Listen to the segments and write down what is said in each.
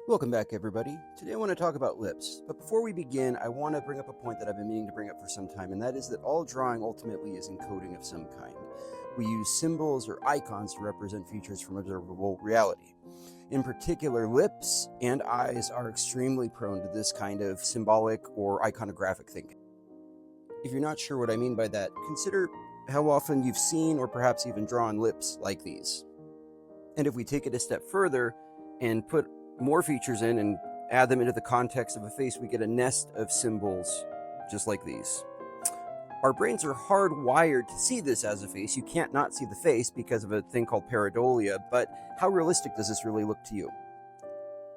Welcome back, everybody. Today I want to talk about lips, but before we begin, I want to bring up a point that I've been meaning to bring up for some time, and that is that all drawing ultimately is encoding of some kind. We use symbols or icons to represent features from observable reality. In particular, lips and eyes are extremely prone to this kind of symbolic or iconographic thinking. If you're not sure what I mean by that, consider how often you've seen or perhaps even drawn lips like these. And if we take it a step further and put more features in and add them into the context of a face, we get a nest of symbols just like these. Our brains are hardwired to see this as a face. You can't not see the face because of a thing called pareidolia, but how realistic does this really look to you?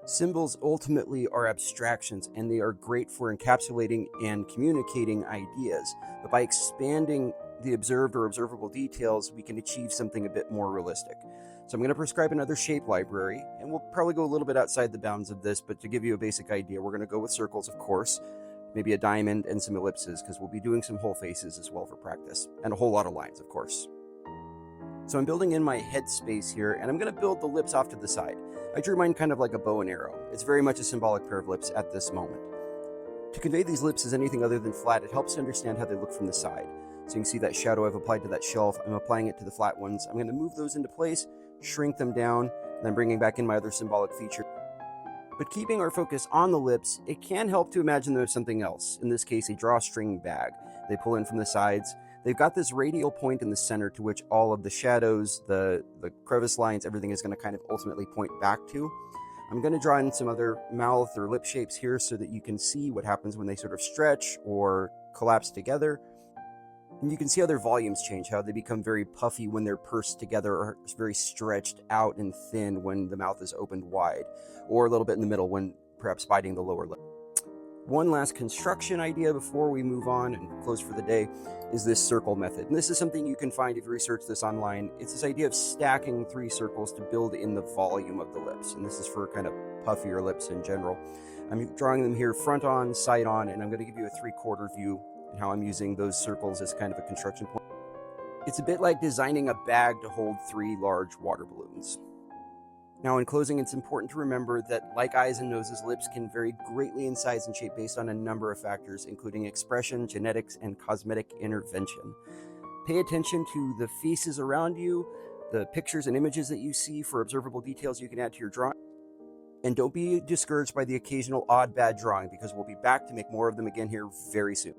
Symbols ultimately are abstractions, and they are great for encapsulating and communicating ideas. But by expanding the observed or observable details, we can achieve something a bit more realistic. So I'm going to prescribe another shape library, and we'll probably go a little bit outside the bounds of this, but to give you a basic idea, we're going to go with circles, of course, maybe a diamond and some ellipses, because we'll be doing some whole faces as well for practice, and a whole lot of lines, of course. So I'm building in my head space here, and I'm going to build the lips off to the side. I drew mine kind of like a bow and arrow. It's very much a symbolic pair of lips at this moment. To convey these lips as anything other than flat, it helps to understand how they look from the side. So you can see that shadow I've applied to that shelf. I'm applying it to the flat ones. I'm going to move those into place, shrink them down, and then bringing back in my other symbolic feature. But keeping our focus on the lips, it can help to imagine there's something else. In this case, a drawstring bag. They pull in from the sides. They've got this radial point in the center to which all of the shadows, the crevice lines, everything is going to kind of ultimately point back to. I'm going to draw in some other mouth or lip shapes here so that you can see what happens when they sort of stretch or collapse together. And you can see how their volumes change, how they become very puffy when they're pursed together, or very stretched out and thin when the mouth is opened wide, or a little bit in the middle when perhaps biting the lower lip. One last construction idea before we move on and close for the day is this circle method. And this is something you can find if you research this online. It's this idea of stacking 3 circles to build in the volume of the lips. And this is for kind of puffier lips in general. I'm drawing them here front on, side on, and I'm going to give you a 3/4 view and how I'm using those circles as kind of a construction point. It's a bit like designing a bag to hold 3 large water balloons. Now, in closing, it's important to remember that, like eyes and noses, lips can vary greatly in size and shape based on a number of factors, including expression, genetics, and cosmetic intervention. Pay attention to the faces around you, the pictures and images that you see for observable details you can add to your drawing. And don't be discouraged by the occasional odd bad drawing, because we'll be back to make more of them again here very soon.